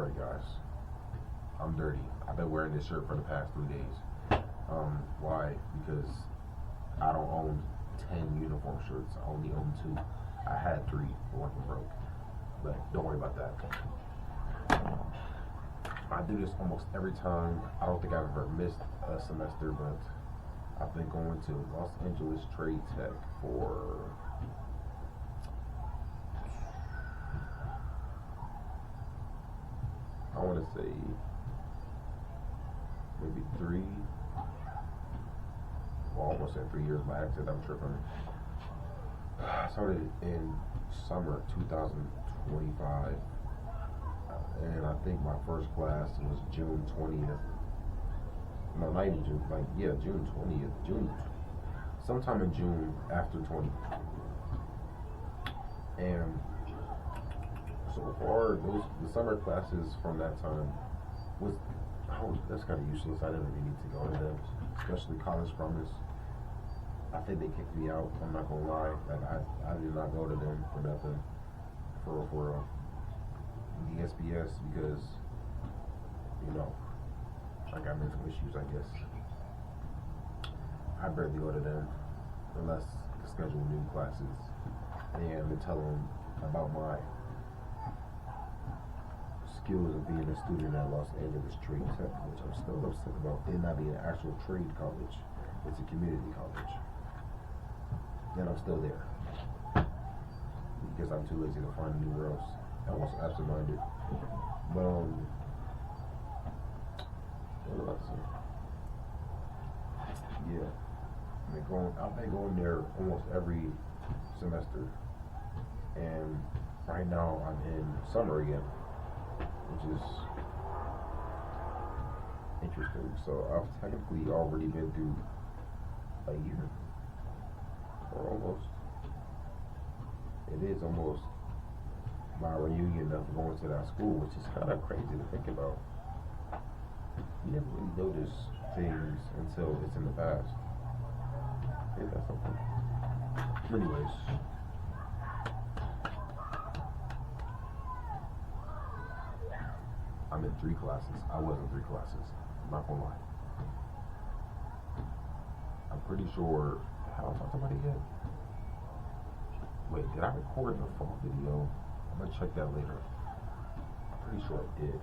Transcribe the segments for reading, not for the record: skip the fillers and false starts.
sorry guys. I'm dirty. I've been wearing this shirt for the past 3 days. Why? Because I don't own 10 uniform shirts. I only own 2. I had 3, but one broke. But don't worry about that. I do this almost every time. I don't think I've ever missed a semester, but I've been going to Los Angeles Trade Tech for I want to say maybe 3. Well, almost at 3 years by accident. I'm tripping. I started in summer 2025, and I think my first class was June 20th. No, not even June. June 20th. Sometime in June after 20. And so far, the summer classes from that time was that's kind of useless. I didn't really need to go to them, especially College Promise. I think they kicked me out. I'm not gonna lie. Like I did not go to them for nothing. For real. The SBS because I got mental issues. I guess I barely go to them unless to schedule new classes and to tell them about my skills of being a student at Los Angeles Trade Tech, which I'm still upset about. It not being an actual trade college. It's a community college. And I'm still there because I'm too lazy to find anywhere else. I'm also absent-minded. But what was I saying? Yeah, I've been going there almost every semester, and right now I'm in summer again, which is interesting. So I've technically already been through a year. Or almost. It is almost my reunion of going to that school, which is kind of crazy to think about. You never really notice things until it's in the past. Ain't that something? Anyways. I'm in 3 classes. I was in 3 classes. I'm not gonna lie. I'm pretty sure. How I talk about it yet? Wait, did I record the phone video? I'm gonna check that later. I'm pretty sure I did.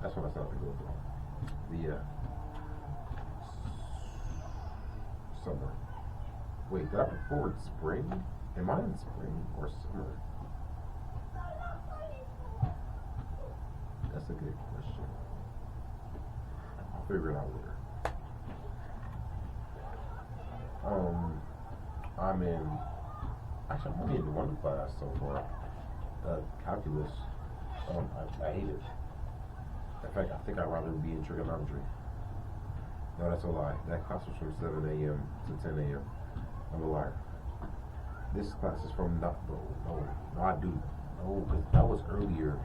That's what I started to go through. The summer. Wait, did I record spring? Am I in spring or summer? That's a good question. I'll figure it out later. I'm only in 1 class so far. Calculus. I hate it. In fact, I think I'd rather be in trigonometry. No, that's a lie. That class was from 7 a.m. to 10 a.m. I'm a liar. This class is from no, because that was earlier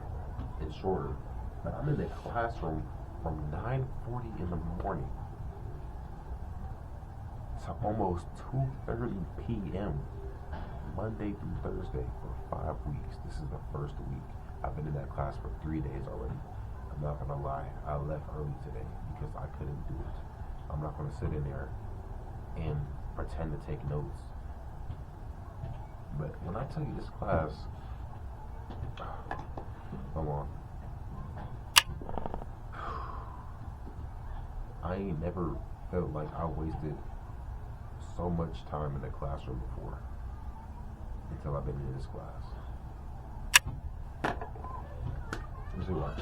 and shorter. But I'm in the classroom from 9:40 in the morning to almost 2:30 p.m. Monday through Thursday for 5 weeks. This is the first week. I've been in that class for 3 days already. I'm not gonna lie, I left early today because I couldn't do it. I'm not gonna sit in there and pretend to take notes. But when I tell you this class, come on. I ain't never felt like I wasted so much time in the classroom before until I've been in this class. Let's see what.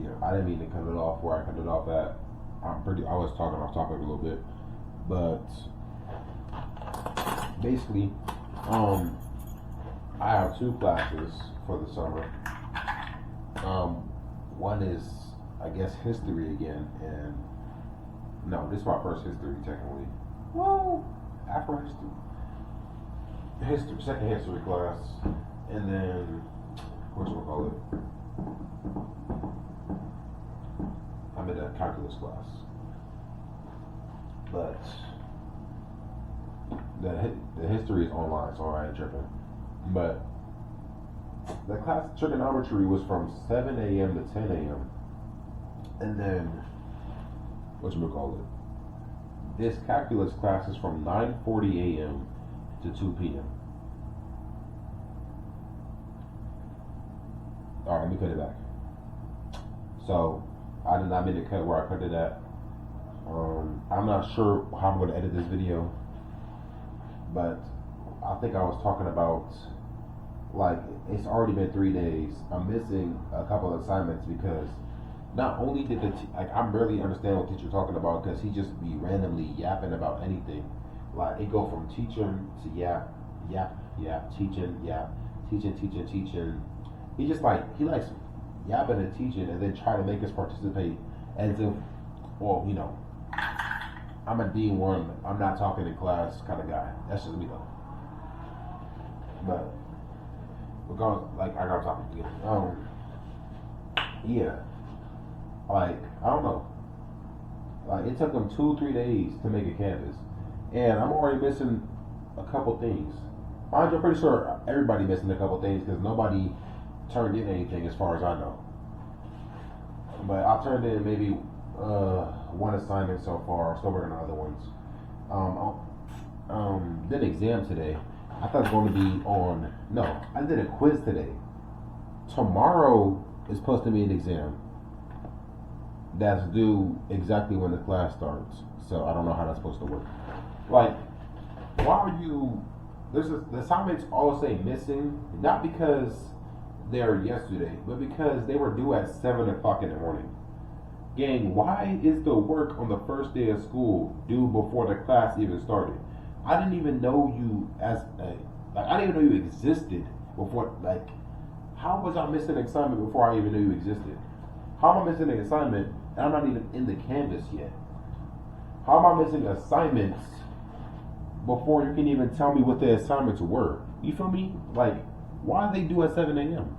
Yeah, I didn't mean to cut it off where I cut it off at. I was talking off topic a little bit, but basically, I have 2 classes for the summer. One is, I guess, history again, and no, this is my first history technically. Well, Afro history, second history class, and then whatchamacallit, I'm in a calculus class, but the history is online, so I ain't tripping. But The class trigonometry was from 7 a.m. to 10 a.m. And then, whatchamacallit, this calculus class is from 9:40 a.m. to 2 p.m. Alright, let me cut it back. So, I did not mean to cut where I cut it at. I'm not sure how I'm going to edit this video, but I think I was talking about, like, it's already been 3 days. I'm missing a couple of assignments because not only did I barely understand what teacher's talking about because he just be randomly yapping about anything. Like, it go from teaching to yap, teaching, teaching. He just he likes yapping and teaching and then try to make us participate as if, well, you know, I'm a D1, I'm not talking in class kind of guy. That's just me though. But regardless, I gotta talk again. Yeah. I don't know. It took them 2-3 days to make a canvas. And I'm already missing a couple things. I'm pretty sure everybody missing a couple things because nobody turned in anything as far as I know. But I turned in maybe one assignment so far. Still working on other ones. Did an exam today. I thought it was going to be on. No, I did a quiz today. Tomorrow is supposed to be an exam that's due exactly when the class starts. So I don't know how that's supposed to work. Why are you? The assignments all say missing, not because they're yesterday, but because they were due at 7 o'clock in the morning. Gang, why is the work on the first day of school due before the class even started? I didn't even know you I didn't even know you existed before. How was I missing an assignment before I even knew you existed? How am I missing an assignment and I'm not even in the Canvas yet? How am I missing assignments before you can even tell me what the assignments were? You feel me? Why they do at 7 a.m.?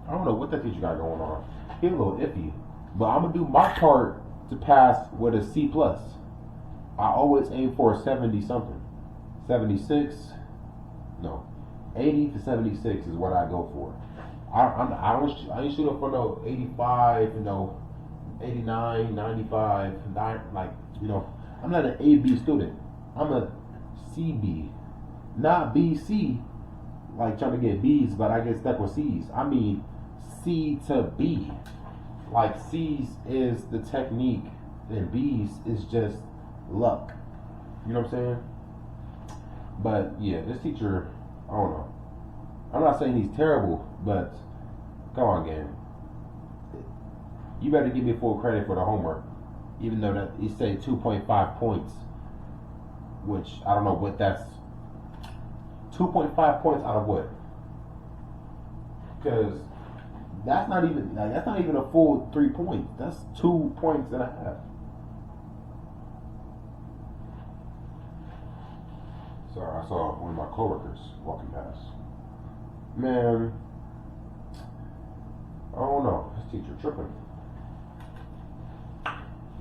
I don't know what that teacher got going on. He's a little iffy. But I'm going to do my part to pass with a C+. I always aim for a 70 something. 76, no, 80 to 76 is what I go for. I ain't shooting for no 85, 89, 95, I'm not an A-B student. I'm a C-B, not B-C, trying to get B's, but I get stuck with C's. I mean C to B. C's is the technique, and B's is just luck. You know what I'm saying? But yeah, this teacher, I don't know. I'm not saying he's terrible, but come on, gang. You better give me full credit for the homework, even though that he said 2.5 points, which I don't know what that's. 2.5 points out of what? Because that's not even a full 3 points. That's 2.5 points. Sorry, I saw one of my coworkers walking past. Man, I don't know. This teacher tripping.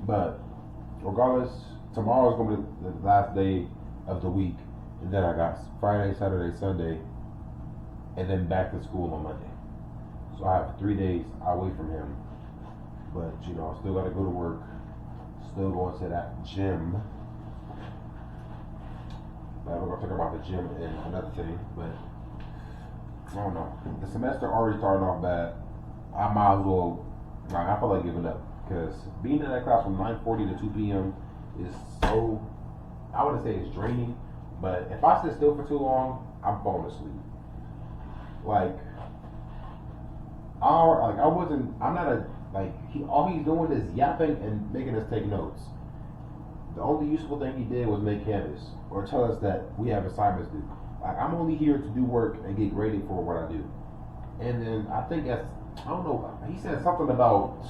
But regardless, tomorrow's gonna be the last day of the week, and then I got Friday, Saturday, Sunday, and then back to school on Monday. So I have 3 days away from him. But I still gotta go to work. Still going to that gym. We're gonna talk about the gym and another thing, but I don't know. The semester already started off bad. I might as well. I feel like giving up because being in that class from 9:40 to 2 p.m. is so. I wouldn't say it's draining, but if I sit still for too long, I'm falling asleep. All he's doing is yapping and making us take notes. The only useful thing he did was make Canvas or tell us that we have assignments due. I'm only here to do work and get graded for what I do. And then I think I don't know, he said something about,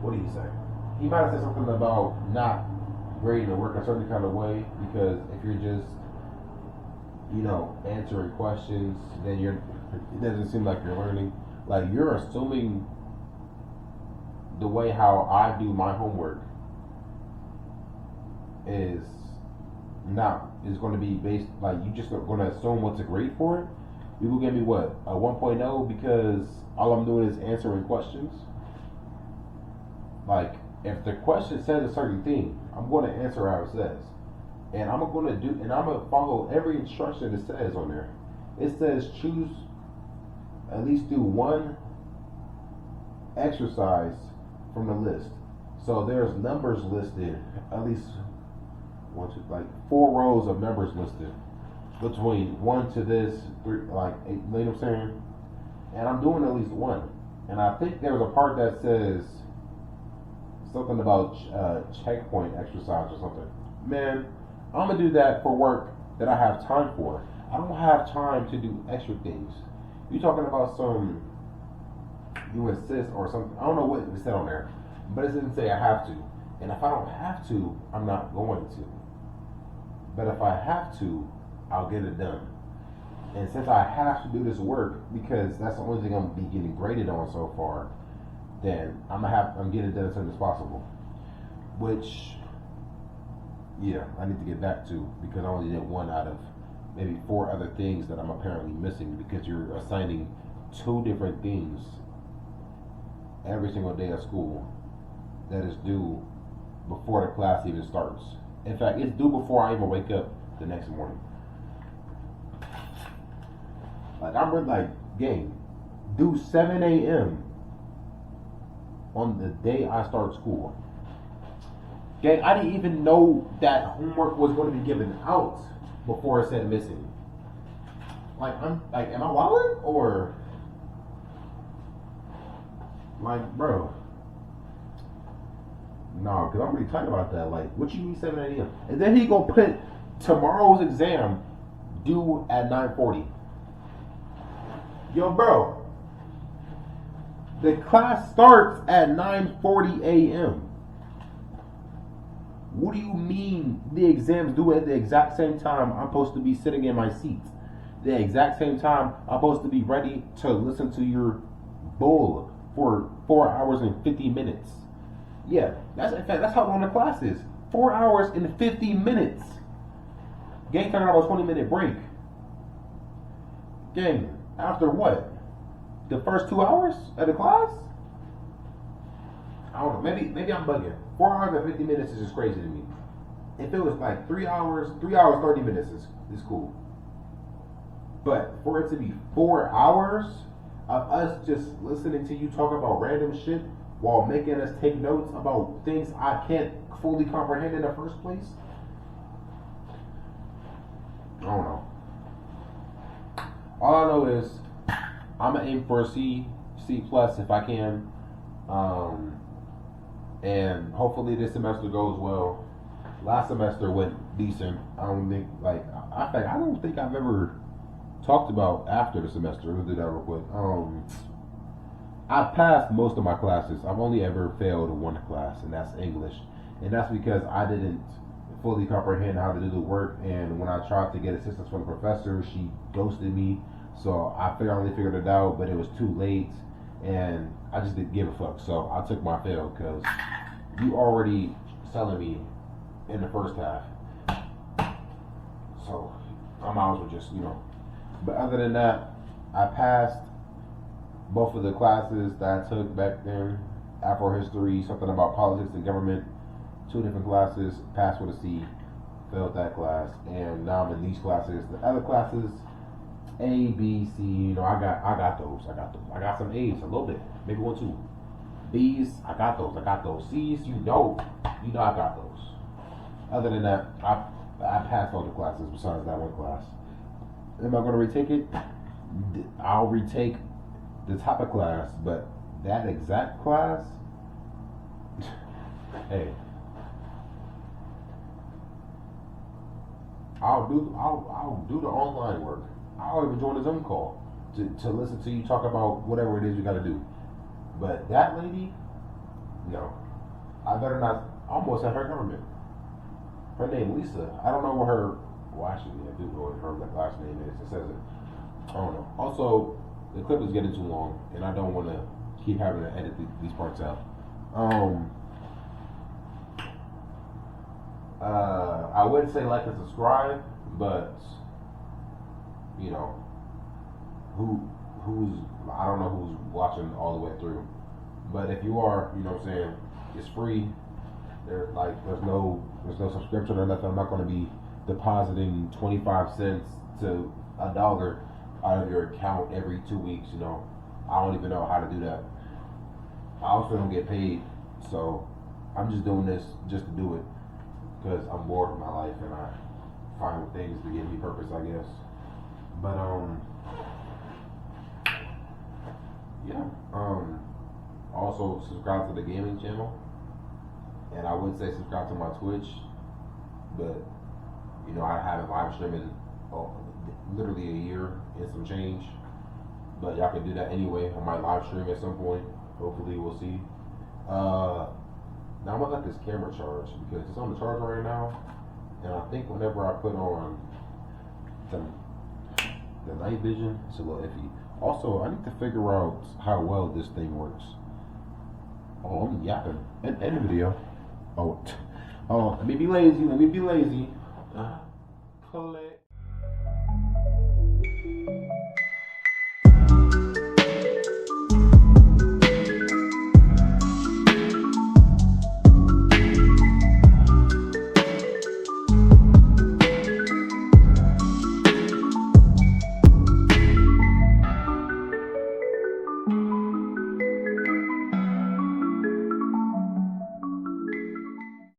what did he say? He might have said something about not grading the work a certain kind of way because if you're just, answering questions, then it doesn't seem like you're learning. You're assuming the way how I do my homework is going to be based, you just going to assume what's a grade for it. You gonna give me what, a 1.0 because all I'm doing is answering questions? Like, if the question says a certain thing, I'm going to answer how it says, and I'm gonna follow every instruction it says on there. It says choose, at least do one exercise from the list. So there's numbers listed, at least one, two, like 4 rows of numbers listed between 1 to this, 3, like 8, you know what I'm saying? And I'm doing at least one. And I think there's a part that says something about checkpoint exercise or something. Man, I'm gonna do that for work that I have time for. I don't have time to do extra things. You talking about some you assist or something? I don't know what it said on there, but it didn't say I have to. And if I don't have to, I'm not going to. But if I have to, I'll get it done. And since I have to do this work because that's the only thing I'm gonna be getting graded on so far, then I'm getting it done as soon as possible. Which, yeah, I need to get back to because I only did 1 out of maybe 4 other things that I'm apparently missing because you're assigning 2 different things every single day of school that is due before the class even starts. In fact, it's due before I even wake up the next morning. Like, I'm like, gang, due 7 a.m. on the day I start school. Gang, I didn't even know that homework was going to be given out before it said missing. Like, am I wilding? Or, like, bro. No, because I'm really talking about that. Like, what you mean 7 a.m.? And then he gonna put tomorrow's exam due at 9:40. Yo, bro. The class starts at 9:40 a.m. What do you mean the exam's due at the exact same time I'm supposed to be sitting in my seat? The exact same time I'm supposed to be ready to listen to your bull for 4 hours and 50 minutes. Yeah, that's how long the class is. 4 hours and 50 minutes. Gang talking about a 20-minute break. Gang, after what? The first 2 hours of the class? I don't know. Maybe I'm bugging. 4 hours and 50 minutes is just crazy to me. If it was like 3 hours 30 minutes is cool. But for it to be 4 hours of us just listening to you talk about random shit while making us take notes about things I can't fully comprehend in the first place, I don't know. All I know is I'm gonna aim for a C plus if I can, and hopefully this semester goes well. Last semester went decent. I don't think I don't think I've ever talked about after the semester. We'll do that real quick. I passed most of my classes. I've only ever failed 1 class, and that's English, and that's because I didn't fully comprehend how to do the work. And when I tried to get assistance from the professor, she ghosted me. So I finally figured it out, but it was too late, and I just didn't give a fuck. So I took my fail because you already selling me in the first half. So I might as well just, But other than that, I passed both of the classes that I took back then. Afro history, something about politics and government. 2 different classes, passed with a C, failed that class, and now I'm in these classes. The other classes, A, B, C, I got those. I got some A's, a little bit, maybe 1, 2. B's, I got those. C's, I got those. Other than that, I passed all the classes besides that 1 class. Am I going to retake it? I'll retake the type of class, but that exact class, hey, I'll do the online work. I'll even join a Zoom call to listen to you talk about whatever it is you got to do. But that lady, no, I better not. I almost had her government. Her name Lisa. I don't know what her. Well, actually, I do know what her last name is. It says it. I don't know. Also, the clip is getting too long, and I don't want to keep having to edit these parts out. I wouldn't say like and subscribe, but who's I don't know who's watching all the way through, but if you are, you know what I'm saying, it's free. There's no subscription or nothing. I'm not going to be depositing 25 cents to $1 out of your account every 2 weeks. You know, I don't even know how to do that. I also don't get paid, so I'm just doing this just to do it because I'm bored with my life and I find things to give me purpose, I guess. But yeah. Also subscribe to the gaming channel, and I would say subscribe to my Twitch, but you know I haven't live streaming literally a year and some change. But y'all can do that anyway. I might live stream at some point. Hopefully, we'll see. Now I'm gonna let this camera charge because it's on the charger right now, and I think whenever I put on the night vision, it's a little iffy. Also, I need to figure out how well this thing works. Oh, I'm yapping. End the video. Oh, let me be lazy. Click.